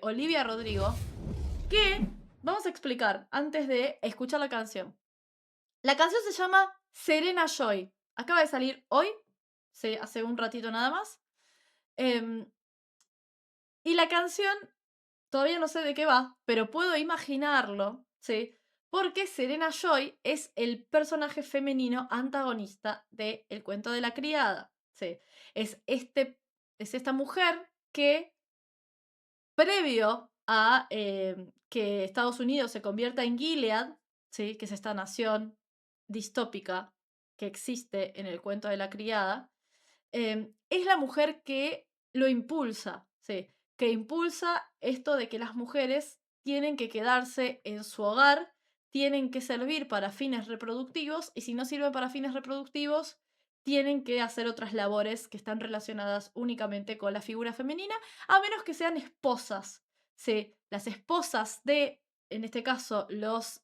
Olivia Rodrigo, que vamos a explicar antes de escuchar la canción. La canción se llama Serena Joy. Acaba de salir hoy, hace un ratito nada más. Y la canción, todavía no sé de qué va, pero puedo imaginarlo, ¿sí? Porque Serena Joy es el personaje femenino antagonista de El cuento de la criada, ¿sí? Es, es esta mujer que, previo a que Estados Unidos se convierta en Gilead, ¿sí? Que es esta nación distópica que existe en El cuento de la criada, es la mujer que lo impulsa, ¿sí? Que impulsa esto de que las mujeres tienen que quedarse en su hogar, tienen que servir para fines reproductivos, y si no sirven para fines reproductivos, tienen que hacer otras labores que están relacionadas únicamente con la figura femenina, a menos que sean esposas, ¿sí? Las esposas de, en este caso, los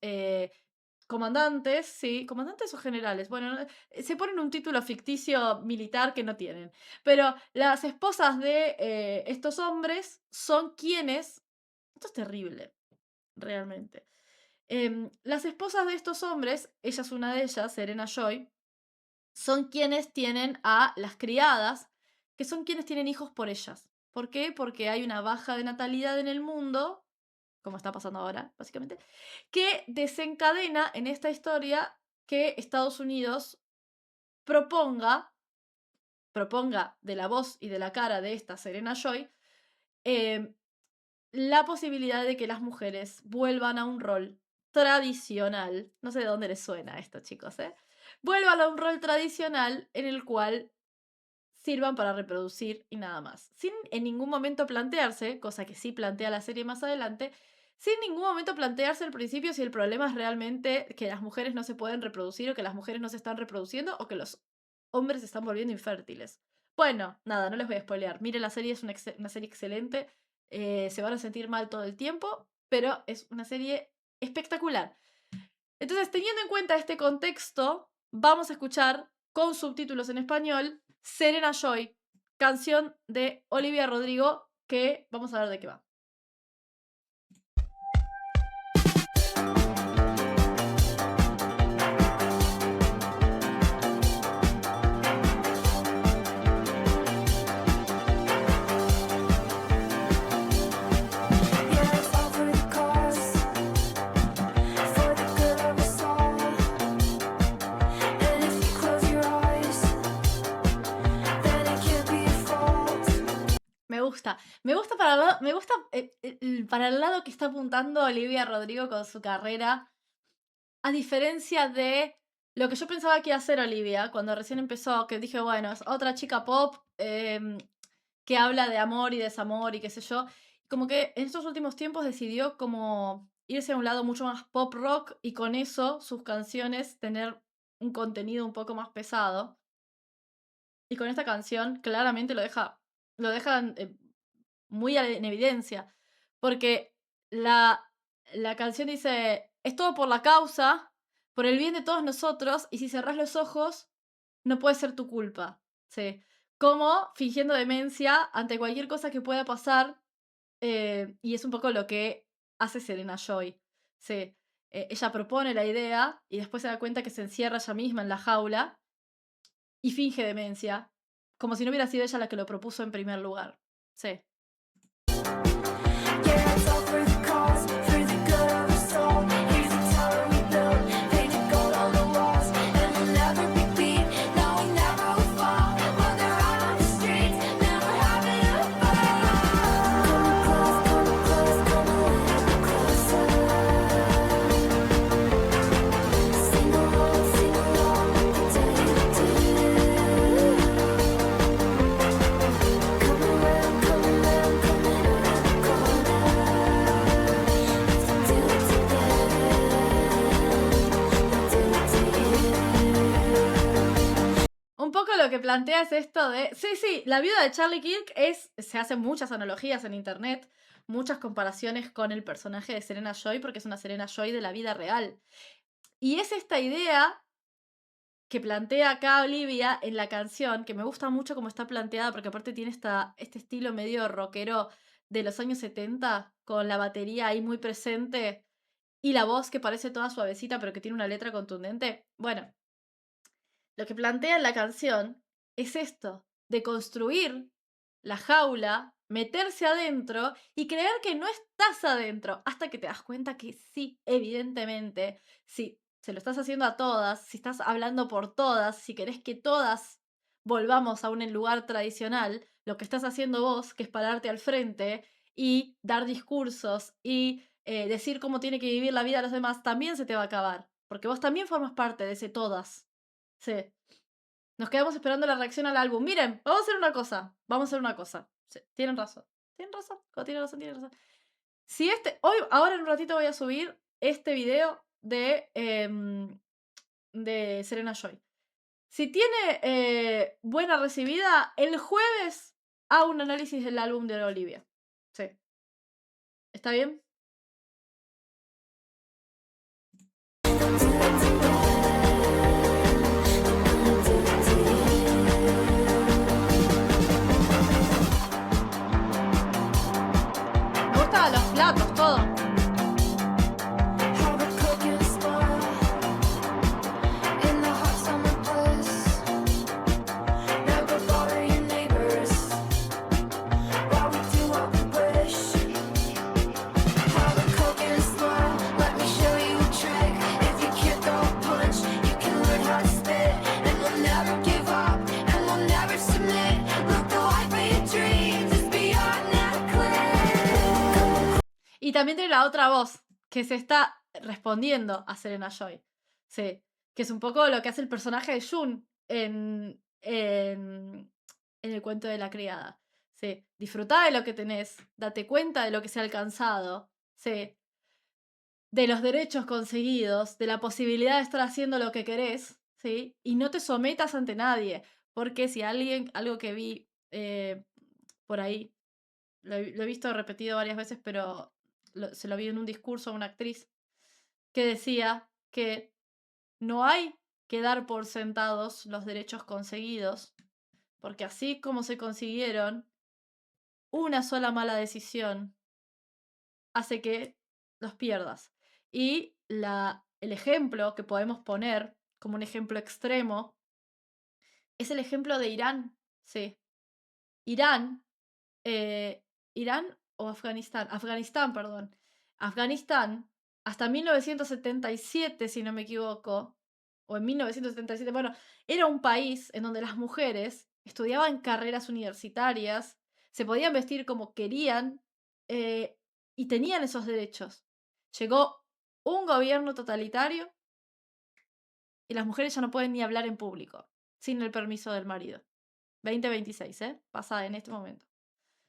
comandantes, ¿sí? ¿Comandantes o generales? Bueno, se ponen un título ficticio militar que no tienen. Pero las esposas de estos hombres son quienes... Esto es terrible, realmente. Las esposas de estos hombres, ella es una de ellas, Serena Joy, son quienes tienen a las criadas, que son quienes tienen hijos por ellas. ¿Por qué? Porque hay una baja de natalidad en el mundo, como está pasando ahora, básicamente, que desencadena en esta historia que Estados Unidos proponga de la voz y de la cara de esta Serena Joy, la posibilidad de que las mujeres vuelvan a un rol tradicional. No sé de dónde les suena esto, chicos, ¿eh? Vuelvan a un rol tradicional en el cual sirvan para reproducir y nada más. Sin en ningún momento plantearse, cosa que sí plantea la serie más adelante, sin ningún momento plantearse al principio si el problema es realmente que las mujeres no se pueden reproducir o que las mujeres no se están reproduciendo o que los hombres se están volviendo infértiles. Bueno, nada, no les voy a spoilear. Miren, la serie es una serie excelente. Se van a sentir mal todo el tiempo, pero es una serie espectacular. Entonces, teniendo en cuenta este contexto, vamos a escuchar con subtítulos en español Serena Joy, canción de Olivia Rodrigo, que vamos a ver de qué va. Me gusta para el lado, me gusta para el lado que está apuntando Olivia Rodrigo con su carrera, a diferencia de lo que yo pensaba que iba a hacer Olivia cuando recién empezó, que dije, bueno, es otra chica pop que habla de amor y desamor y qué sé yo. Como que en estos últimos tiempos decidió como irse a un lado mucho más pop rock y con eso sus canciones tener un contenido un poco más pesado. Y con esta canción claramente lo dejan muy en evidencia. Porque la canción dice, es todo por la causa, por el bien de todos nosotros, y si cerrás los ojos, no puede ser tu culpa. ¿Sí? Como fingiendo demencia ante cualquier cosa que pueda pasar, y es un poco lo que hace Serena Joy. ¿Sí? Ella propone la idea y después se da cuenta que se encierra ella misma en la jaula y finge demencia, como si no hubiera sido ella la que lo propuso en primer lugar. Sí. Un poco lo que plantea es esto de... Sí, la viuda de Charlie Kirk se hacen muchas analogías en internet, muchas comparaciones con el personaje de Serena Joy, porque es una Serena Joy de la vida real. Y es esta idea que plantea acá Olivia en la canción, que me gusta mucho cómo está planteada, porque aparte tiene este estilo medio rockero de los años 70, con la batería ahí muy presente y la voz que parece toda suavecita pero que tiene una letra contundente. Bueno, lo que plantea en la canción es esto, de construir la jaula, meterse adentro y creer que no estás adentro, hasta que te das cuenta que sí, evidentemente, si se lo estás haciendo a todas, si estás hablando por todas, si querés que todas volvamos a un lugar tradicional, lo que estás haciendo vos, que es pararte al frente y dar discursos y decir cómo tiene que vivir la vida de los demás, también se te va a acabar, porque vos también formas parte de ese todas. Sí. Nos quedamos esperando la reacción al álbum. Miren, vamos a hacer una cosa. Vamos a hacer una cosa. Sí, tienen razón. Tienen razón. Tienen razón, tienen razón. Si ahora en un ratito voy a subir este video de Serena Joy. Si tiene buena recibida, el jueves hago un análisis del álbum de Olivia. Sí. ¿Está bien? Me gustan los platos, todo. Y también tiene la otra voz, que se está respondiendo a Serena Joy. Sí, que es un poco lo que hace el personaje de Jun en el cuento de la criada. Sí, disfrutá de lo que tenés, date cuenta de lo que se ha alcanzado, sí, de los derechos conseguidos, de la posibilidad de estar haciendo lo que querés, sí, y no te sometas ante nadie, porque si algo que vi por ahí, lo he visto repetido varias veces, pero se lo vi en un discurso a una actriz que decía que no hay que dar por sentados los derechos conseguidos, porque así como se consiguieron, una sola mala decisión hace que los pierdas. Y el ejemplo que podemos poner como un ejemplo extremo es el ejemplo de Irán. Sí. Irán o Afganistán. Afganistán, perdón. Afganistán, hasta 1977, si no me equivoco, o en 1977, bueno, era un país en donde las mujeres estudiaban carreras universitarias, se podían vestir como querían y tenían esos derechos. Llegó un gobierno totalitario y las mujeres ya no pueden ni hablar en público, sin el permiso del marido. 2026, pasa en este momento.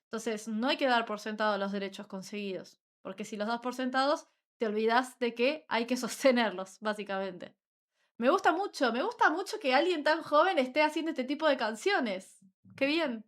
Entonces, no hay que dar por sentado los derechos conseguidos, porque si los das por sentados, te olvidas de que hay que sostenerlos, básicamente. Me gusta mucho que alguien tan joven esté haciendo este tipo de canciones. ¡Qué bien!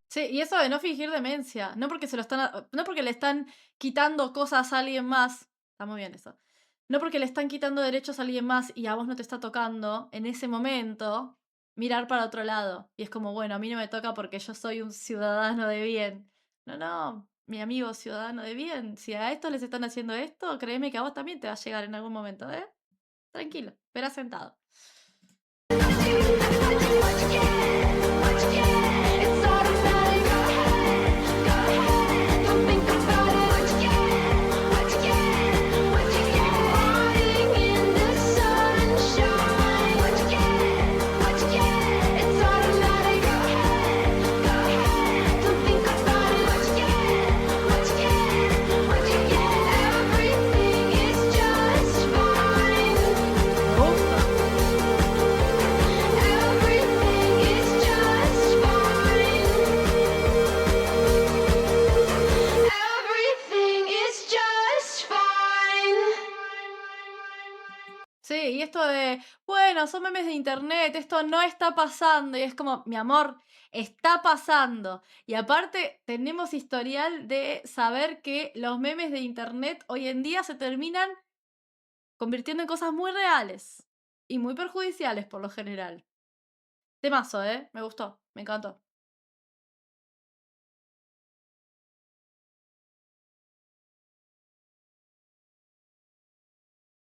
Sí, y eso de no fingir demencia, no porque no porque le están quitando cosas a alguien más, está muy bien eso. No porque le están quitando derechos a alguien más y a vos no te está tocando en ese momento mirar para otro lado. Y es como, bueno, a mí no me toca porque yo soy un ciudadano de bien. No, mi amigo ciudadano de bien, si a estos les están haciendo esto, créeme que a vos también te va a llegar en algún momento, ¿eh? Tranquilo, espera sentado. y esto de, bueno, son memes de internet, esto no está pasando. Y es como, mi amor, está pasando. Y aparte, tenemos historial de saber que los memes de internet hoy en día se terminan convirtiendo en cosas muy reales y muy perjudiciales por lo general. Temazo, ¿eh? Me gustó, me encantó.